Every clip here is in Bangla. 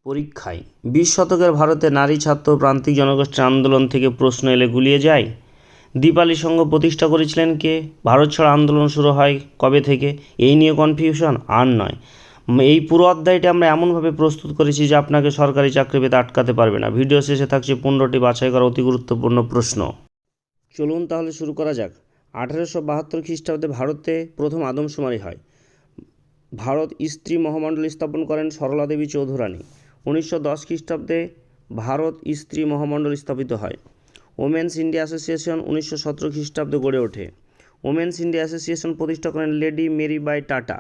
পরীক্ষায় 20 শতকের ভারতে নারী ছাত্র প্রান্তিক জনগোষ্ঠীর আন্দোলন থেকে প্রশ্ন এলে গুলিয়ে যায়। দীপালি সংঘ প্রতিষ্ঠা করেছিলেন কে? ভারত ছাড়ো আন্দোলন শুরু হয় কবে থেকে? এই নিয়ে কনফিউশন আর নয়। এই পুরো অধ্যায়টি আমরা এমনভাবে প্রস্তুত করেছি যে আপনাকে সরকারি চাকরি পেতে আটকাতে পারবে না। ভিডিও শেষে থাকছে 15টি বাছাই করা অতি গুরুত্বপূর্ণ প্রশ্ন। চলুন তাহলে শুরু করা যাক। 1872 খ্রিস্টাব্দে ভারতে প্রথম আদমশুমারি হয়। ভারত স্ত্রী মহামণ্ডল স্থাপন করেন সরলা দেবী চৌধুরানী। 1910 খ্রিস্টাব্দে ভারত স্ত্রী মহামণ্ডল স্থাপিত হয়। ওমেন্স ইন্ডিয়া অ্যাসোসিয়েশন 1917 খ্রিস্টাব্দে গড়ে ওঠে। ওমেন্স ইন্ডিয়া অ্যাসোসিয়েশন প্রতিষ্ঠা করেন Lady Meherbai Tata.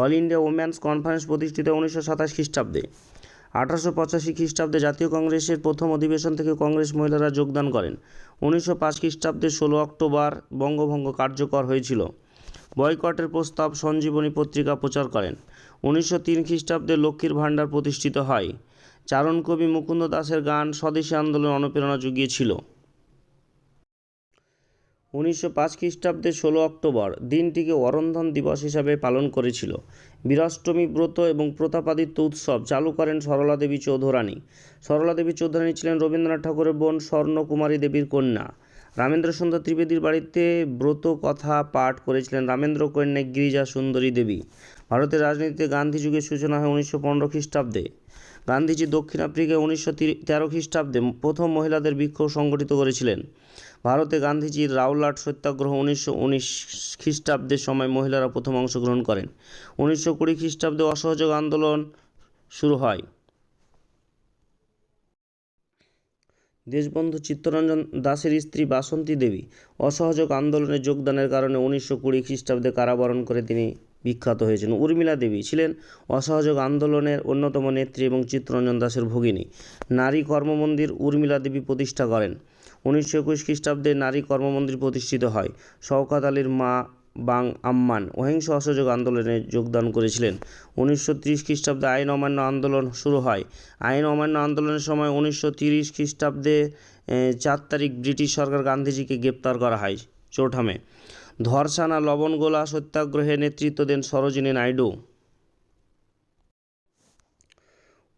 All India women's conference প্রতিষ্ঠিত 1927 খ্রিস্টাব্দে। 1885 খ্রিস্টাব্দে জাতীয় কংগ্রেসের প্রথম অধিবেশন থেকে কংগ্রেস মহিলারা যোগদান করেন। 1905 খ্রিস্টাব্দে 16 অক্টোবর বঙ্গভঙ্গ কার্যকর হয়েছিল। বয়কটের প্রস্তাব সঞ্জীবনী পত্রিকা প্রচার করেন। 1903 খ্রিস্টাব্দে লক্ষ্মীর ভাণ্ডার প্রতিষ্ঠিত হয়। চারণকবি মুকুন্দ দাসের গান স্বদেশী আন্দোলন অনুপ্রেরণা জুগিয়েছিল। 1905 খ্রিস্টাব্দে 16 অক্টোবর দিনটিকে অরন্ধন দিবস হিসাবে পালন করেছিল। বীরাষ্টমী ব্রত এবং প্রতাপাদিত্য উৎসব চালু করেন সরলা দেবী চৌধুরানী। সরলা দেবী চৌধুরানী ছিলেন রবীন্দ্রনাথ ঠাকুরের বোন স্বর্ণকুমারী দেবীর কন্যা। রামেন্দ্র সুন্দর ত্রিবেদীর বাড়িতে ব্রত কথা পাঠ করেছিলেন রামেন্দ্র কন্যা গিরিজা সুন্দরী দেবী। ভারতের রাজনীতিতে গান্ধী যুগের সূচনা হয় 1915 খ্রিস্টাব্দে। গান্ধীজি দক্ষিণ আফ্রিকায় 1913 খ্রিস্টাব্দে প্রথম মহিলাদের বিক্ষোভ সংগঠিত করেছিলেন। ভারতে গান্ধীজির রাওলাট সত্যাগ্রহ 1919 খ্রিস্টাব্দের সময় মহিলারা প্রথম অংশগ্রহণ করেন। 1920 খ্রিস্টাব্দে অসহযোগ আন্দোলন শুরু হয়। দেশবন্ধু চিত্তরঞ্জন দাসের স্ত্রী বাসন্তী দেবী অসহযোগ আন্দোলনে যোগদানের কারণে 1920 খ্রিস্টাব্দে কারাবরণ করে তিনি বিখ্যাত হয়েছেন। উর্মিলা দেবী ছিলেন অসহযোগ আন্দোলনের অন্যতম নেত্রী এবং চিত্তরঞ্জন দাসের ভগিনী। নারী কর্মমন্দির উর্মিলা দেবী প্রতিষ্ঠা করেন। 1921 খ্রিস্টাব্দে নারী কর্মমন্দির প্রতিষ্ঠিত হয়। শওকত আলীর মা বাং আম্মান অহিংস অসহযোগ আন্দোলনে যোগদান করেছিলেন। 1930 খ্রিস্টাব্দে আইন অমান্য আন্দোলন শুরু হয়। আইন অমান্য আন্দোলনের সময় 1930 খ্রিস্টাব্দে 4 তারিখ ব্রিটিশ সরকার গান্ধীজিকে গ্রেপ্তার করা হয় চৌঠামে। ধরসানা লবণগোলা সত্যাগ্রহে নেতৃত্ব দেন সরোজিনী নাইডু।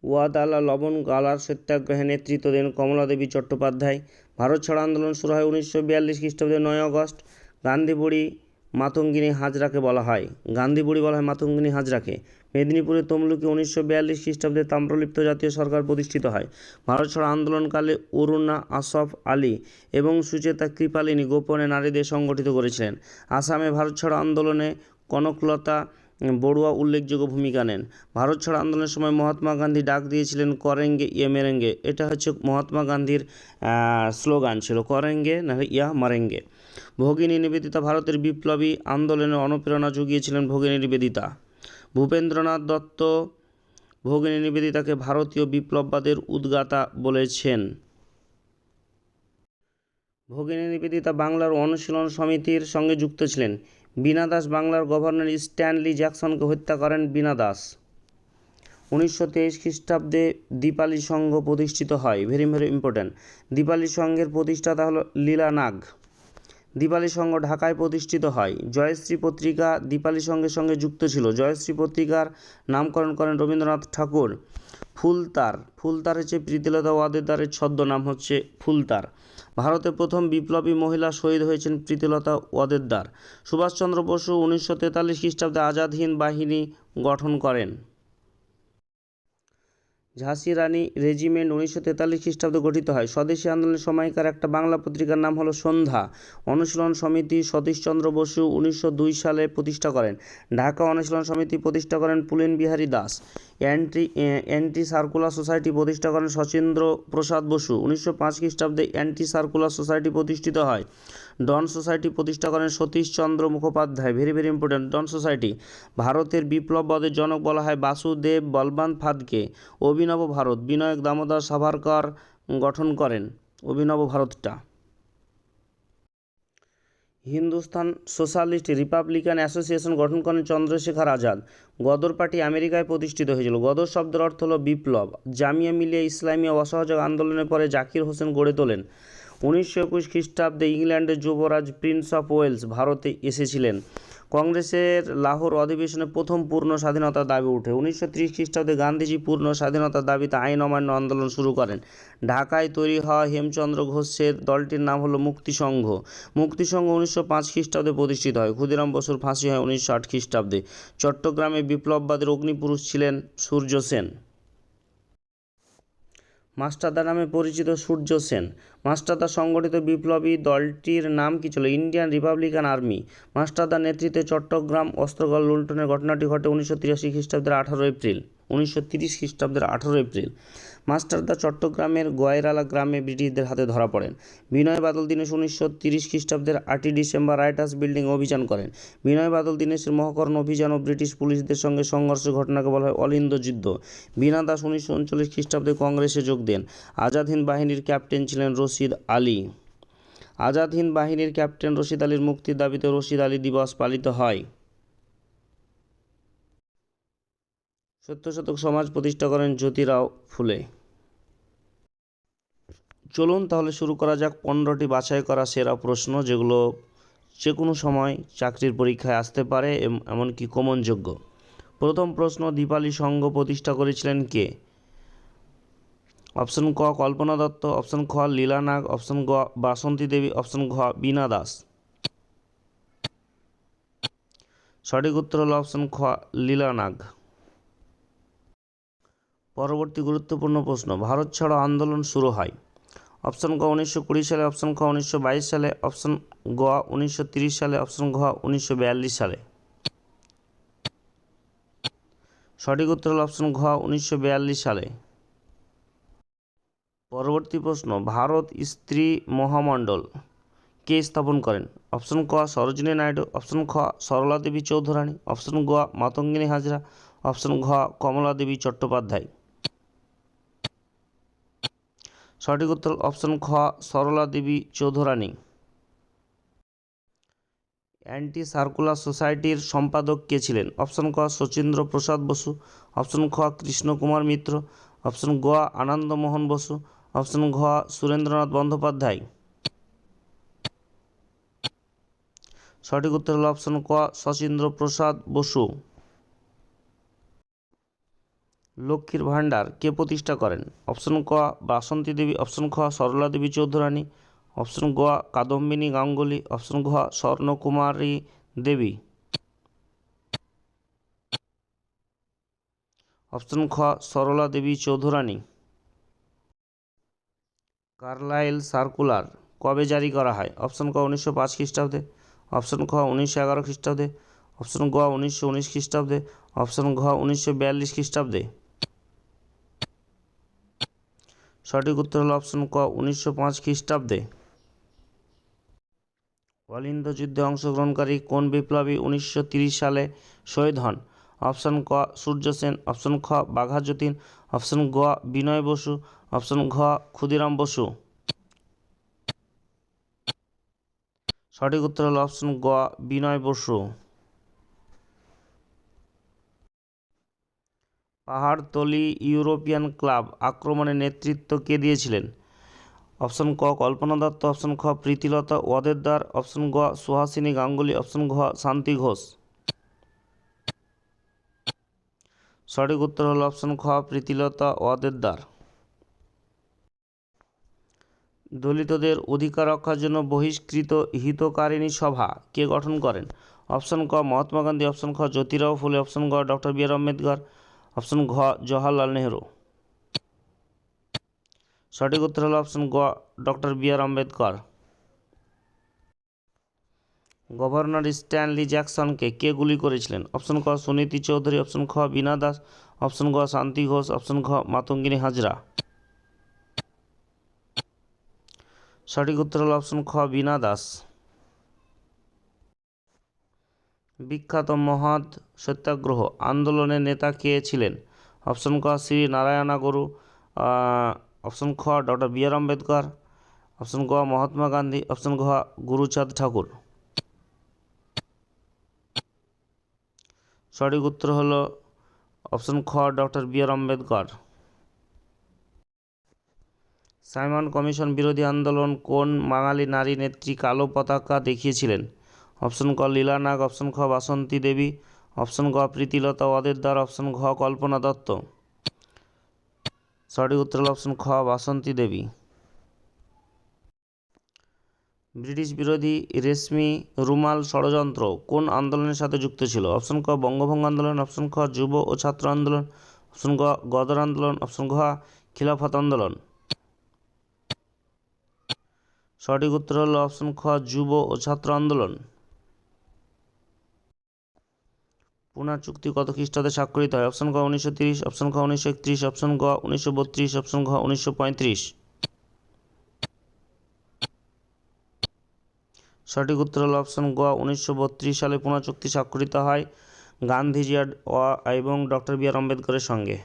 ওয়াদালা লবণগোলার সত্যাগ্রহে নেতৃত্ব দেন কমলাদেবী চট্টোপাধ্যায়। ভারত ছাড়ো আন্দোলন শুরু হয় 1942 খ্রিস্টাব্দে 9 আগস্ট। গান্ধী বুড়ি মাতঙ্গিনী হাজরাকে বলা হয়। গান্ধী বুড়ি বলা হয় মাতঙ্গিনী হাজরাকে। মেদিনীপুরের তমলুকে 1942 খ্রিস্টাব্দে তাম্রলিপ্ত জাতীয় সরকার প্রতিষ্ঠিত হয়। ভারত ছাড়ো আন্দোলনকালে অরুণা আসফ আলী এবং সুচেতা কৃপালিনী গোপনে নারীদের সংগঠিত করেছিলেন। আসামে ভারত ছাড়ো আন্দোলনে কনকলতা বড়ুয়া উল্লেখযোগ্য ভূমিকা নেন। ভারত ছাড়ো আন্দোলনের সময় মহাত্মা গান্ধী ডাক দিয়েছিলেন করেঙ্গে ইয়ে মেরেঙ্গে। এটা হচ্ছে মহাত্মা গান্ধীর স্লোগান ছিল, করেঙ্গে নাহলে ইয়া মারেঙ্গে। ভগিনী নিবেদিতা ভারতের বিপ্লবী আন্দোলনের অনুপ্রেরণা জুগিয়েছিলেন। ভগিনী নিবেদিতা ভূপেন্দ্রনাথ দত্ত ভগিনী নিবেদিতাকে ভারতীয় বিপ্লববাদের উদ্গাতা বলেছেন। ভগিনী নিবেদিতা বাংলার অনুশীলন সমিতির সঙ্গে যুক্ত ছিলেন। বীণা দাস বাংলার গভর্নর স্ট্যানলি জ্যাকসনকে হত্যা করেন। বীণা দাস 1923 খ্রিস্টাব্দে দীপালি সংঘ প্রতিষ্ঠিত হয়। Very important. দীপালি সংঘের প্রতিষ্ঠাতা হলো লীলা নাগ। দীপালি সংঘ ঢাকায় প্রতিষ্ঠিত হয়। জয়শ্রী পত্রিকা দীপালি সংঘের সঙ্গে যুক্ত ছিল। জয়শ্রী পত্রিকার নামকরণ করেন রবীন্দ্রনাথ ঠাকুর। ফুলতার হচ্ছে প্রীতিলতা ওয়াদ্দেদারের ছদ্মনাম হচ্ছে ফুলতার। ভারতের প্রথম বিপ্লবী মহিলা শহীদ হয়েছেন প্রীতিলতা ওয়াদ্দেদার। সুভাষচন্দ্র বসু 1943 খ্রিস্টাব্দে আজাদ হিন্দ বাহিনী গঠন করেন। ঝাঁসি রানী রেজিমেন্ট 1943 খ্রিস্টাব্দে গঠিত হয়। স্বদেশী আন্দোলনের সময়কার একটা বাংলা পত্রিকার নাম হলো সন্ধ্যা। অনুশীলন সমিতি সতীশচন্দ্র বসু 1902 সালে প্রতিষ্ঠা করেন। ঢাকা অনুশীলন সমিতি প্রতিষ্ঠা করেন Pulin Behari Das. Anti circular society প্রতিষ্ঠা করেন শচীন্দ্র প্রসাদ বসু। 1905 খ্রিস্টাব্দে অ্যান্টি সার্কুলার সোসাইটি প্রতিষ্ঠিত হয়। ডন সোসাইটি প্রতিষ্ঠা করেন Satishchandra Mukhopadhyay. Very important. Dawn Society. ভারতের বিপ্লববাদের জনক বলা হয় বাসুদেব বলবন্ত ফাদকে। অভিনব ভারত বিনায়ক দামোদর সাভারকর গঠন করেন অভিনব ভারতটা। হিন্দুস্তান সোশ্যালিস্ট রিপাবলিকান অ্যাসোসিয়েশন গঠন করেন চন্দ্রশেখর আজাদ। গদর পার্টি আমেরিকায় প্রতিষ্ঠিত হয়েছিল। গদর শব্দের অর্থ হল বিপ্লব। জামিয়া মিলিয়া ইসলামিয়া অসহযোগ আন্দোলনের পরে জাকির হোসেন গড়ে তোলেন। 1921 খ্রিস্টাব্দে ইংল্যান্ডের যুবরাজ প্রিন্স অফ ওয়েলস ভারতে এসেছিলেন। কংগ্রেসের লাহোর অধিবেশনে প্রথম পূর্ণ স্বাধীনতার দাবি ওঠে। 1930 খ্রিস্টাব্দে গান্ধীজি পূর্ণ স্বাধীনতার দাবিতে আইন অমান্য আন্দোলন শুরু করেন। ঢাকায় তৈরি হওয়া হেমচন্দ্র ঘোষের দলটির নাম হলো মুক্তিসংঘ। মুক্তিসংঘ 1905 খ্রিস্টাব্দে প্রতিষ্ঠিত হয়। ক্ষুদিরাম বসুর ফাঁসি হয় 1908 খ্রিস্টাব্দে। চট্টগ্রামে বিপ্লববাদের অগ্নিপুরুষ ছিলেন সূর্য সেন। মাস্টারদা নামে পরিচিত সূর্য সেন। মাস্টারদা সংগঠিত বিপ্লবী দলটির নাম কী ছিল? Indian Republican army. মাস্টারদার নেতৃত্বে চট্টগ্রাম অস্ত্রগল লুণ্ঠনের ঘটনাটি ঘটে 1983 খ্রিস্টাব্দের 18 এপ্রিল। 1930 খ্রিস্টাব্দের 18 এপ্রিল মাস্টারদা চট্টগ্রামের গোয়াইরালা গ্রামে ব্রিটিশদের হাতে ধরা পড়েন। বিনয় বাদল দীনেশ 1930 খ্রিস্টাব্দের 8 ডিসেম্বর রাইটার্স বিল্ডিং অভিযান করেন। বিনয় বাদল দীনেশের মহাকরণ অভিযান ও ব্রিটিশ পুলিশদের সঙ্গে সংঘর্ষের ঘটনাকে বলা হয় অলিন্দ যুদ্ধ। বীণা দাস 1939 খ্রিস্টাব্দে কংগ্রেসে যোগ দেন। আজাদ হিন্দ বাহিনীর ক্যাপ্টেন ছিলেন রশিদ আলী। আজাদ হিন্দ বাহিনীর ক্যাপ্টেন রশিদ আলীর মুক্তির দাবিতে রশিদ আলী দিবস পালিত হয়। সত্যশতক সমাজ প্রতিষ্ঠা করেন জ্যোতিরাও ফুলে। চলুন তাহলে শুরু করা যাক 15টি বাছাই করা সেরা প্রশ্ন, যেগুলো যে কোনো সময় চাকরির পরীক্ষায় আসতে পারে, এমনকি কমনযোগ্য। প্রথম প্রশ্ন, দীপালি সংঘ প্রতিষ্ঠা করেছিলেন কে? অপশন ক কল্পনা দত্ত, অপশন খ লীলা নাগ, অপশন গ বাসন্তী দেবী, অপশন ঘ বীণা দাস। সঠিক উত্তর হলো অপশন খ লীলা নাগ। পরবর্তী গুরুত্বপূর্ণ প্রশ্ন, ভারত ছাড়ো আন্দোলন শুরু হয়। অপশন ক 1920 সালে, অপশন খ 1922 সালে, অপশন গ 1930 সালে, অপশন ঘ 1942 সালে। সঠিক উত্তর হল অপশন ঘ 1942 সালে। পরবর্তী প্রশ্ন, ভারত স্ত্রী মহামণ্ডল কে স্থাপন করেন? অপশন ক সরোজিনী নাইডু, অপশন খ সরলা দেবী চৌধুরানী, অপশন গ মাতঙ্গিনী হাজরা, অপশন ঘ কমলা দেবী চট্টোপাধ্যায়। সঠিক উত্তর অপশন খ সরলা দেবী চৌধুরানী। অ্যান্টি সার্কুলার সোসাইটির সম্পাদক কে ছিলেন? অপশন ক শচীন্দ্র প্রসাদ বসু, অপশন খ কৃষ্ণ কুমার মিত্র, অপশন গ আনন্দমোহন বসু, অপশন ঘ সুরেন্দ্রনাথ বন্দ্যোপাধ্যায়। সঠিক উত্তর হল অপশন ক শচীন্দ্র প্রসাদ বসু। লক্ষ্মীর ভাণ্ডার কে প্রতিষ্ঠা করেন? অপশন ক বাসন্তী দেবী, অপশন খ সরলা দেবী চৌধুরানী, অপশন গ কাদম্বিনী গাঙ্গুলি, অপশন ঘ স্বর্ণকুমারী দেবী। অপশন খ সরলা দেবী চৌধুরানী। কার্লাইল সার্কুলার কবে জারি করা হয়? অপশন ক 1905 খ্রিস্টাব্দে, অপশন খ 1911 খ্রিস্টাব্দে, অপশন গ 1919 খ্রিস্টাব্দে, অপশন ঘ 1942 খ্রিস্টাব্দে। সঠিক উত্তর হল অপশন ক 1905 খ্রিস্টাব্দে। অলিন্দ যুদ্ধে অংশগ্রহণকারী কোন বিপ্লবী 1930 সালে শহীদ হন? অপশন ক সূর্য সেন, অপশন খ বাঘা যতীন, অপশন গ বিনয় বসু, অপশন ঘ ক্ষুদিরাম বসু। সঠিক উত্তর হল অপশন গ বিনয় বসু। পাহাড়তলি ইউরোপিয়ান ক্লাব আক্রমণের নেতৃত্ব কে দিয়েছিলেন? অপশন ক কল্পনা দত্ত, অপশন খ প্রীতিলতা ওয়াদেদার, অপশন গ সুহাসিনী গাঙ্গুলি, অপশন ঘ শান্তি ঘোষ। সঠিক উত্তর হল অপশন খ প্রীতিলতা ওয়াদেদার। দলিতদের অধিকার রক্ষার জন্য বহিষ্কৃত হিতকারিণী সভা কে গঠন করেন? অপশন ক মহাত্মা গান্ধী, অপশন খ জ্যোতিরাও ফুলে, অপশন গ ডক্টর বি আর আম্বেদকর, অপশন ঘ জওহরলাল নেহরু। সঠিক উত্তর হল অপশন গ ডক্টর বি আর আম্বেদকর। গভর্নর স্ট্যানলি জ্যাকসনকে কে গুলি করেছিলেন? অপশন ক সুনীতি চৌধুরী, অপশন খ বীণা দাস, অপশন গ শান্তি ঘোষ, অপশন ঘ মাতঙ্গিনী হাজরা। সঠিক উত্তর হল অপশন খ বীণা দাস। বিখ্যাত মহৎ সত্যাগ্রহ আন্দোলনের নেতা কে ছিলেন? অপশন ক শ্রী নারায়ণা গুরু, অপশন খ ডক্টর বি আর আম্বেদকর, অপশন গ মহাত্মা গান্ধী, অপশন ঘ গুরুচাঁদ ঠাকুর। সঠিক উত্তর হল অপশন খ ডক্টর বি আর আম্বেদকর। সাইমন কমিশন বিরোধী আন্দোলন কোন বাঙালি নারী নেত্রী কালো পতাকা দেখিয়েছিলেন? অপশন ক লীলা নাগ, অপশন খ বাসন্তী দেবী, অপশন গ প্রীতিলতা ওয়াদ্দেদার, অপশন ঘ কল্পনা দত্ত। সঠিক উত্তর হল অপশন খ বাসন্তী দেবী। ব্রিটিশ বিরোধী রেশমি রুমাল ষড়যন্ত্র কোন আন্দোলনের সাথে যুক্ত ছিল? অপশন ক বঙ্গভঙ্গ আন্দোলন, অপশন খ যুব ও ছাত্র আন্দোলন, অপশন গ গদর আন্দোলন, অপশন ঘ খিলাফত আন্দোলন। সঠিক উত্তর হল অপশন খ যুব ও ছাত্র আন্দোলন। পুনা চুক্তি কত খ্রিস্টাব্দে স্বাক্ষরিত হয়? অপশন ক 1930, অপশন খ 1931, অপশন গ 1932, অপশন ঘ 1935। সঠিক উত্তর হল অপশন গ 1932 সালে পুনা চুক্তি স্বাক্ষরিত হয় গান্ধীজি এবং ডক্টর বি আর আম্বেদকরের সঙ্গে।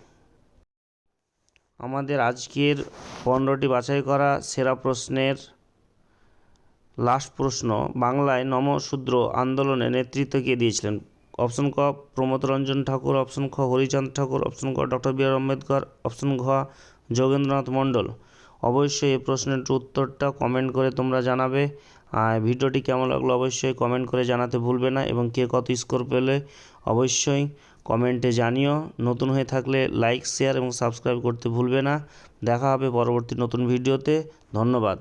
আমাদের আজকের 15টি বাছাই করা সেরা প্রশ্নের লাস্ট প্রশ্ন, বাংলায় নমশূদ্র আন্দোলনে নেতৃত্ব কে দিয়েছিলেন? অপশন ক প্রমথ রঞ্জন ঠাকুর, অপশন খ হরিচাঁদ ঠাকুর, অপশন ক ডক্টর বি আর আম্বেদকর, অপশন ঘ যোগেন্দ্রনাথ মণ্ডল। অবশ্যই এই প্রশ্নের উত্তরটা কমেন্ট করে তোমরা জানাবে। আর ভিডিওটি কেমন লাগলো অবশ্যই কমেন্ট করে জানাতে ভুলবে না, এবং কে কত স্কোর পেলে অবশ্যই কমেন্টে জানিও। নতুন হয়ে থাকলে লাইক, শেয়ার এবং সাবস্ক্রাইব করতে ভুলবে না। দেখা হবে পরবর্তী নতুন ভিডিওতে। ধন্যবাদ।